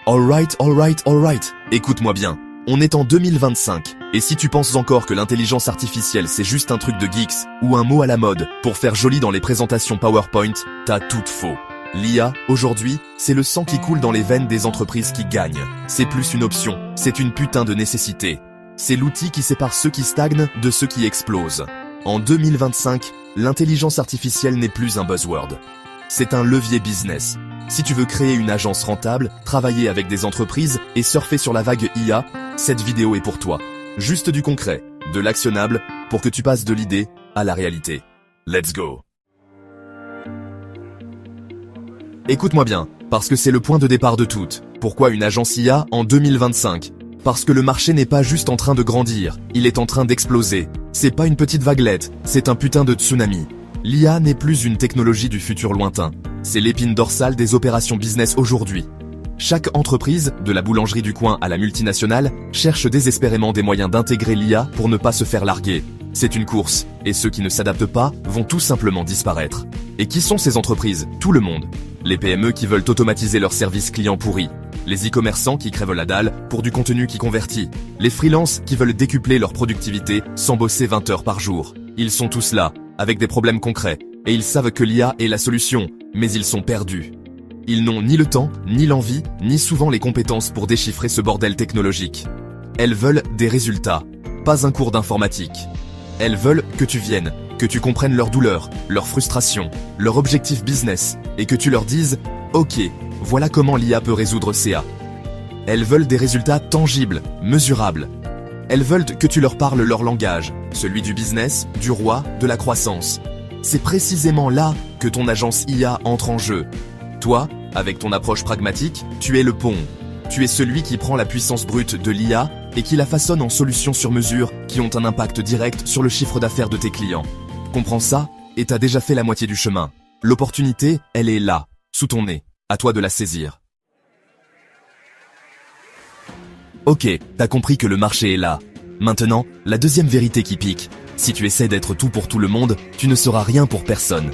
Alright. Écoute-moi bien. On est en 2025, et si tu penses encore que l'intelligence artificielle c'est juste un truc de geeks, ou un mot à la mode, pour faire joli dans les présentations PowerPoint, t'as tout faux. L'IA, aujourd'hui, c'est le sang qui coule dans les veines des entreprises qui gagnent. C'est plus une option, c'est une putain de nécessité. C'est l'outil qui sépare ceux qui stagnent de ceux qui explosent. En 2025, l'intelligence artificielle n'est plus un buzzword. C'est un levier business. Si tu veux créer une agence rentable, travailler avec des entreprises et surfer sur la vague IA, cette vidéo est pour toi. Juste du concret, de l'actionnable, pour que tu passes de l'idée à la réalité. Let's go! Écoute-moi bien, parce que c'est le point de départ de tout. Pourquoi une agence IA en 2025? Parce que le marché n'est pas juste en train de grandir, il est en train d'exploser. C'est pas une petite vaguelette, c'est un putain de tsunami. L'IA n'est plus une technologie du futur lointain. C'est l'épine dorsale des opérations business aujourd'hui. Chaque entreprise, de la boulangerie du coin à la multinationale, cherche désespérément des moyens d'intégrer l'IA pour ne pas se faire larguer. C'est une course, et ceux qui ne s'adaptent pas vont tout simplement disparaître. Et qui sont ces entreprises? Tout le monde. Les PME qui veulent automatiser leurs services clients pourris. Les e-commerçants qui crèvent la dalle pour du contenu qui convertit. Les freelances qui veulent décupler leur productivité sans bosser 20 heures par jour. Ils sont tous là, avec des problèmes concrets, et ils savent que l'IA est la solution, mais ils sont perdus. Ils n'ont ni le temps, ni l'envie, ni souvent les compétences pour déchiffrer ce bordel technologique. Elles veulent des résultats, pas un cours d'informatique. Elles veulent que tu viennes, que tu comprennes leur douleur, leur frustration, leur objectif business, et que tu leur dises « Ok, voilà comment l'IA peut résoudre CA ». Elles veulent des résultats tangibles, mesurables. Elles veulent que tu leur parles leur langage, celui du business, du roi, de la croissance. C'est précisément là que ton agence IA entre en jeu. Toi, avec ton approche pragmatique, tu es le pont. Tu es celui qui prend la puissance brute de l'IA et qui la façonne en solutions sur mesure qui ont un impact direct sur le chiffre d'affaires de tes clients. Comprends ça et t'as déjà fait la moitié du chemin. L'opportunité, elle est là, sous ton nez. À toi de la saisir. Ok, t'as compris que le marché est là. Maintenant, la deuxième vérité qui pique. Si tu essaies d'être tout pour tout le monde, tu ne seras rien pour personne.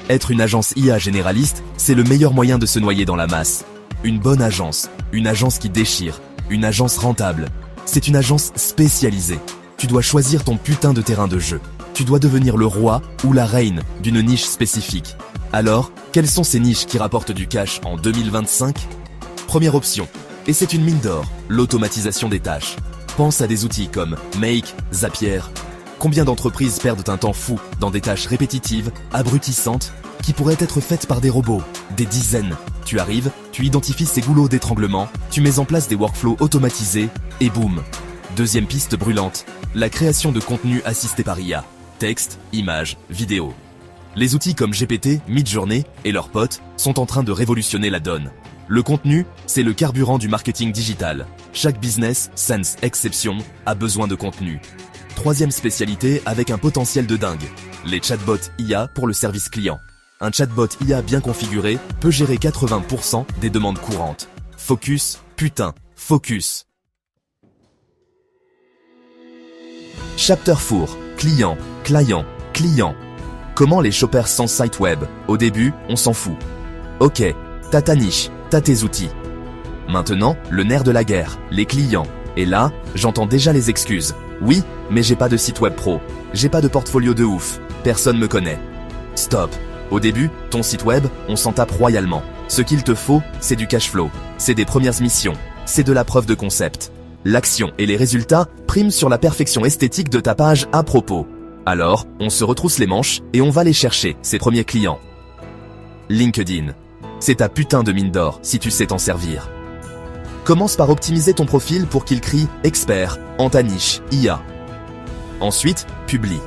Être une agence IA généraliste, c'est le meilleur moyen de se noyer dans la masse. Une bonne agence, une agence qui déchire, une agence rentable. C'est une agence spécialisée. Tu dois choisir ton putain de terrain de jeu. Tu dois devenir le roi ou la reine d'une niche spécifique. Alors, quelles sont ces niches qui rapportent du cash en 2025? Première option, et c'est une mine d'or, l'automatisation des tâches. Pense à des outils comme Make, Zapier. Combien d'entreprises perdent un temps fou dans des tâches répétitives, abrutissantes, qui pourraient être faites par des robots? Des dizaines. Tu arrives, tu identifies ces goulots d'étranglement, tu mets en place des workflows automatisés, et boum. Deuxième piste brûlante, la création de contenu assisté par IA. Texte, images, vidéos. Les outils comme GPT, Midjourney et leurs potes sont en train de révolutionner la donne. Le contenu, c'est le carburant du marketing digital. Chaque business, sans exception, a besoin de contenu. Troisième spécialité avec un potentiel de dingue. Les chatbots IA pour le service client. Un chatbot IA bien configuré peut gérer 80% des demandes courantes. Focus, putain, focus. Chapter 4, client, client. Comment les shoppers sans site web? Au début, on s'en fout. Ok, t'as ta niche, t'as tes outils. Maintenant, le nerf de la guerre, les clients. Et là, j'entends déjà les excuses. Oui, mais j'ai pas de site web pro. J'ai pas de portfolio de ouf. Personne me connaît. Stop. Au début, ton site web, on s'en tape royalement. Ce qu'il te faut, c'est du cash flow. C'est des premières missions. C'est de la preuve de concept. L'action et les résultats priment sur la perfection esthétique de ta page à propos. Alors, on se retrousse les manches et on va les chercher, ces premiers clients. LinkedIn. C'est ta putain de mine d'or si tu sais t'en servir. Commence par optimiser ton profil pour qu'il crie « expert » en ta niche IA. Ensuite, publie.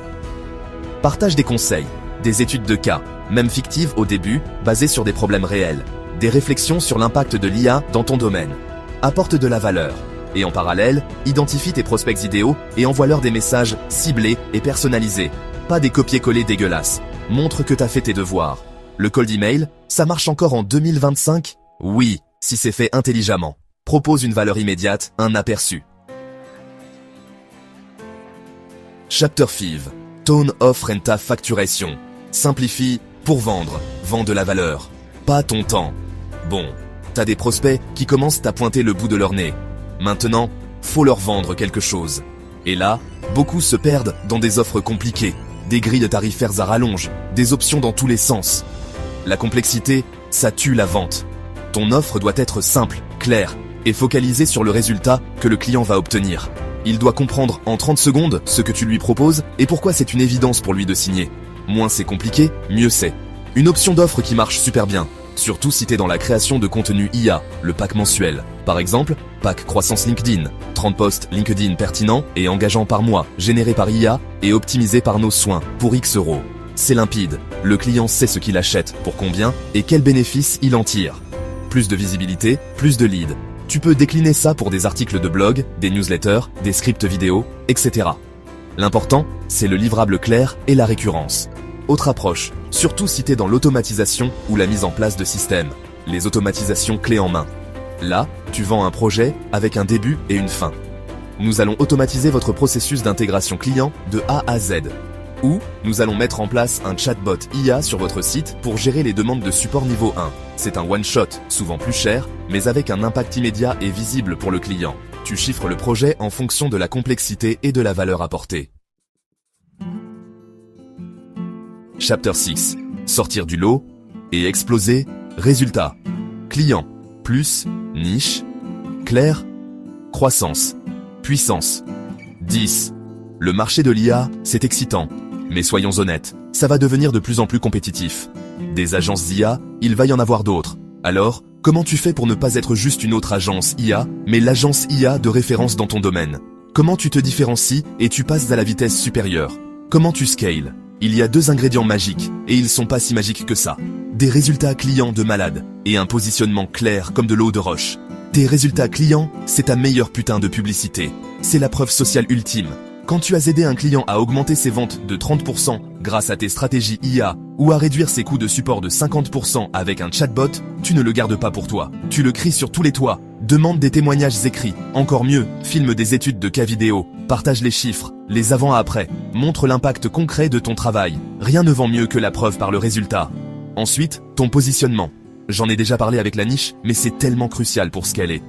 Partage des conseils, des études de cas, même fictives au début, basées sur des problèmes réels, des réflexions sur l'impact de l'IA dans ton domaine. Apporte de la valeur. Et en parallèle, identifie tes prospects idéaux et envoie-leur des messages ciblés et personnalisés. Pas des copier-coller dégueulasses. Montre que t'as fait tes devoirs. Le cold email, ça marche encore en 2025? Oui, si c'est fait intelligemment. Propose une valeur immédiate, un aperçu. Chapter 5. Tone Offre and Facturation. Simplifie pour vendre. Vends de la valeur. Pas ton temps. Bon, T'as des prospects qui commencent à pointer le bout de leur nez. Maintenant, faut leur vendre quelque chose. Et là, beaucoup se perdent dans des offres compliquées, des grilles tarifaires à rallonge, des options dans tous les sens. La complexité, ça tue la vente. Ton offre doit être simple, claire et focalisée sur le résultat que le client va obtenir. Il doit comprendre en 30 secondes ce que tu lui proposes et pourquoi c'est une évidence pour lui de signer. Moins c'est compliqué, mieux c'est. Une option d'offre qui marche super bien, surtout si t'es dans la création de contenu IA, le pack mensuel. Par exemple, pack croissance LinkedIn, 30 posts LinkedIn pertinents et engageants par mois, générés par IA et optimisés par nos soins, pour X euros. C'est limpide, le client sait ce qu'il achète, pour combien et quels bénéfices il en tire. Plus de visibilité, plus de leads. Tu peux décliner ça pour des articles de blog, des newsletters, des scripts vidéo, etc. L'important, c'est le livrable clair et la récurrence. Autre approche, surtout si t'es dans l'automatisation ou la mise en place de systèmes, les automatisations clés en main. Là, tu vends un projet avec un début et une fin. Nous allons automatiser votre processus d'intégration client de A à Z. Ou, nous allons mettre en place un chatbot IA sur votre site pour gérer les demandes de support niveau 1. C'est un one-shot, souvent plus cher, mais avec un impact immédiat et visible pour le client. Tu chiffres le projet en fonction de la complexité et de la valeur apportée. Chapter 6. Sortir du lot et exploser. Résultat. Client. Plus. Niche. Clair. Croissance. Puissance. 10. Le marché de l'IA, c'est excitant. Mais soyons honnêtes, ça va devenir de plus en plus compétitif. Des agences IA, il va y en avoir d'autres. Alors, comment tu fais pour ne pas être juste une autre agence IA, mais l'agence IA de référence dans ton domaine? Comment tu te différencies et tu passes à la vitesse supérieure? Comment tu scales? Il y a 2 ingrédients magiques, et ils sont pas si magiques que ça. Des résultats clients de malade, et un positionnement clair comme de l'eau de roche. Tes résultats clients, c'est ta meilleure putain de publicité. C'est la preuve sociale ultime. Quand tu as aidé un client à augmenter ses ventes de 30% grâce à tes stratégies IA ou à réduire ses coûts de support de 50% avec un chatbot, tu ne le gardes pas pour toi. Tu le cries sur tous les toits. Demande des témoignages écrits. Encore mieux, filme des études de cas vidéo. Partage les chiffres, les avant-après. Montre l'impact concret de ton travail. Rien ne vend mieux que la preuve par le résultat. Ensuite, ton positionnement. J'en ai déjà parlé avec la niche, mais c'est tellement crucial pour scaler.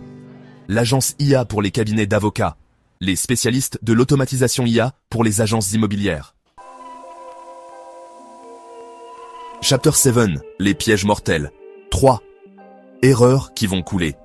L'agence IA pour les cabinets d'avocats. Les spécialistes de l'automatisation IA pour les agences immobilières. Chapter 7. Les pièges mortels. 3. Erreurs qui vont couler.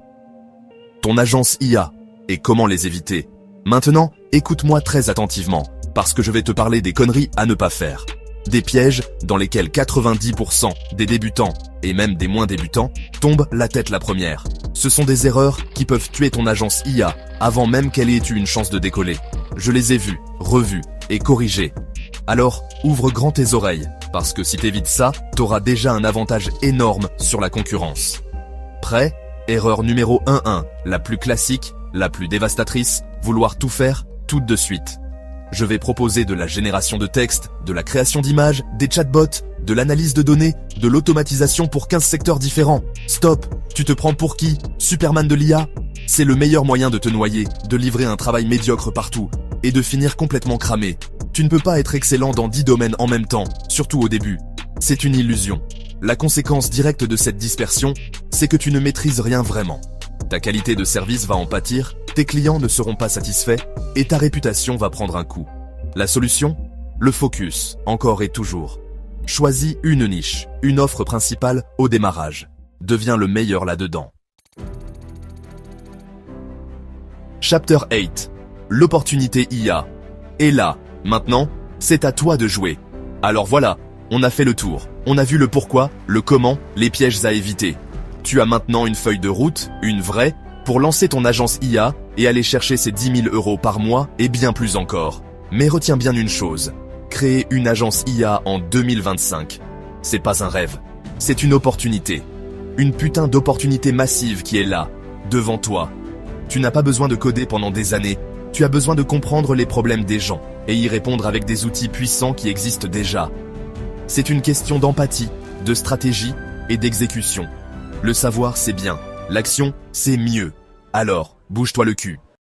Ton agence IA et comment les éviter. Maintenant, écoute-moi très attentivement, parce que je vais te parler des conneries à ne pas faire. Des pièges dans lesquels 90% des débutants, et même des moins débutants, tombent la tête la première. Ce sont des erreurs qui peuvent tuer ton agence IA avant même qu'elle ait eu une chance de décoller. Je les ai vues, revues et corrigées. Alors, ouvre grand tes oreilles, parce que si t'évites ça, t'auras déjà un avantage énorme sur la concurrence. Prêt? Erreur numéro 1-1, la plus classique, la plus dévastatrice, vouloir tout faire, tout de suite. Je vais proposer de la génération de texte, de la création d'images, des chatbots, de l'analyse de données, de l'automatisation pour 15 secteurs différents. Stop! Tu te prends pour qui? Superman de l'IA? C'est le meilleur moyen de te noyer, de livrer un travail médiocre partout, et de finir complètement cramé. Tu ne peux pas être excellent dans 10 domaines en même temps, surtout au début. C'est une illusion. La conséquence directe de cette dispersion, c'est que tu ne maîtrises rien vraiment. Ta qualité de service va en pâtir, tes clients ne seront pas satisfaits, et ta réputation va prendre un coup. La solution? Le focus, encore et toujours. Choisis une niche, une offre principale au démarrage. Deviens le meilleur là-dedans. Chapter 8. L'opportunité IA. Et là, maintenant, c'est à toi de jouer. Alors voilà, on a fait le tour. On a vu le pourquoi, le comment, les pièges à éviter. Tu as maintenant une feuille de route, une vraie, pour lancer ton agence IA et aller chercher ces 10 000 € par mois et bien plus encore. Mais retiens bien une chose, créer une agence IA en 2025, c'est pas un rêve, c'est une opportunité. Une putain d'opportunité massive qui est là, devant toi. Tu n'as pas besoin de coder pendant des années, tu as besoin de comprendre les problèmes des gens et y répondre avec des outils puissants qui existent déjà. C'est une question d'empathie, de stratégie et d'exécution. Le savoir, c'est bien. L'action, c'est mieux. Alors, bouge-toi le cul.